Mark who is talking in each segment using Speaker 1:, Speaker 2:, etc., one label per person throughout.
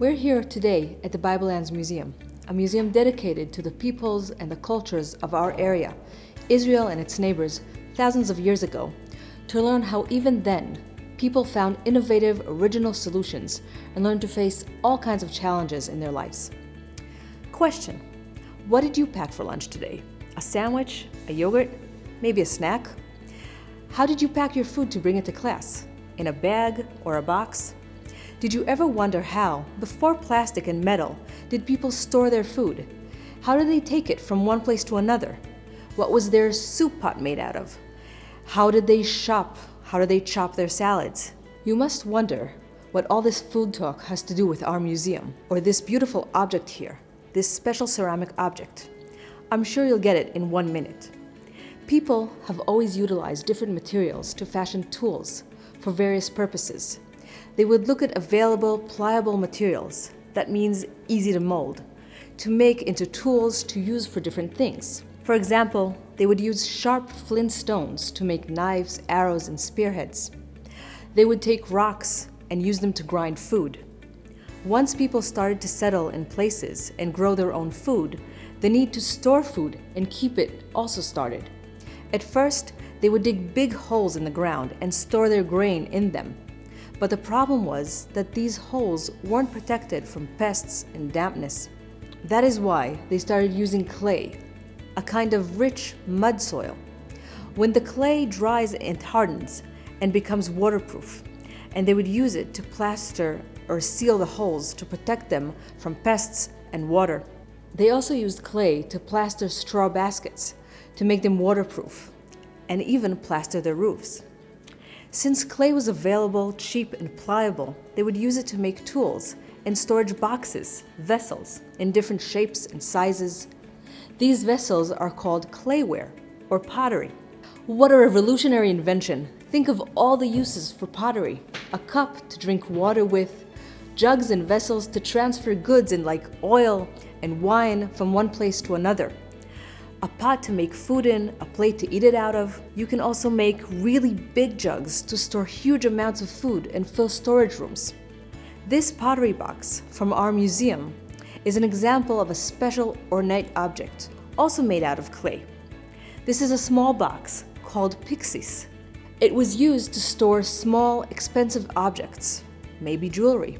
Speaker 1: We're here today at the Bible Lands Museum, a museum dedicated to the peoples and the cultures of our area, Israel and its neighbors, thousands of years ago, to learn how even then, people found innovative, original solutions and learned to face all kinds of challenges in their lives. Question: what did you pack for lunch today? A sandwich? A yogurt? Maybe a snack? How did you pack your food to bring it to class? In a bag or a box? Did you ever wonder how, before plastic and metal, did people store their food? How did they take it from one place to another? What was their soup pot made out of? How did they shop? How did they chop their salads? You must wonder what all this food talk has to do with our museum, or this beautiful object here, this special ceramic object. I'm sure you'll get it in 1 minute. People have always utilized different materials to fashion tools for various purposes. They would look at available, pliable materials, that means easy to mold, to make into tools to use for different things. For example, they would use sharp flint stones to make knives, arrows, and spearheads. They would take rocks and use them to grind food. Once people started to settle in places and grow their own food, the need to store food and keep it also started. At first, they would dig big holes in the ground and store their grain in them. But the problem was that these holes weren't protected from pests and dampness. That is why they started using clay, a kind of rich mud soil. When the clay dries and hardens and becomes waterproof, and they would use it to plaster or seal the holes to protect them from pests and water. They also used clay to plaster straw baskets to make them waterproof, and even plaster their roofs. Since clay was available, cheap, and pliable, they would use it to make tools and storage boxes, vessels, in different shapes and sizes. These vessels are called clayware, or pottery. What a revolutionary invention! Think of all the uses for pottery. A cup to drink water with, jugs and vessels to transfer goods in like oil and wine from one place to another. A pot to make food in, a plate to eat it out of. You can also make really big jugs to store huge amounts of food and fill storage rooms. This pottery box from our museum is an example of a special ornate object, also made out of clay. This is a small box called pyxis. It was used to store small, expensive objects, maybe jewelry.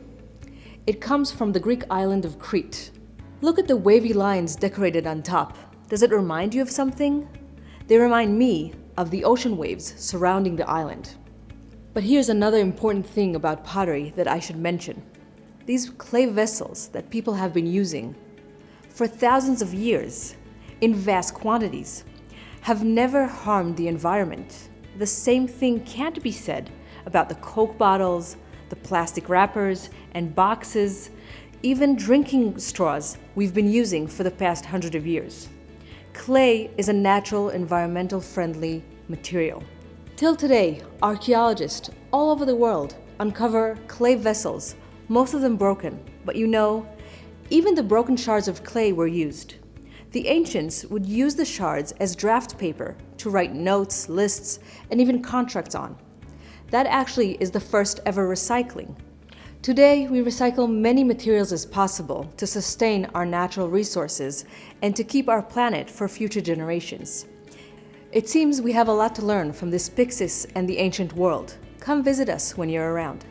Speaker 1: It comes from the Greek island of Crete. Look at the wavy lines decorated on top. Does it remind you of something? They remind me of the ocean waves surrounding the island. But here's another important thing about pottery that I should mention. These clay vessels that people have been using for thousands of years in vast quantities have never harmed the environment. The same thing can't be said about the Coke bottles, the plastic wrappers and boxes, even drinking straws we've been using for the past 100 of years. Clay is a natural, environmental friendly material. Till today, archaeologists all over the world uncover clay vessels, most of them broken, but even the broken shards of clay were used. The ancients would use the shards as draft paper to write notes, lists, and even contracts on. That actually is the first ever recycling. Today, we recycle many materials as possible to sustain our natural resources and to keep our planet for future generations. It seems we have a lot to learn from this pyxis and the ancient world. Come visit us when you're around.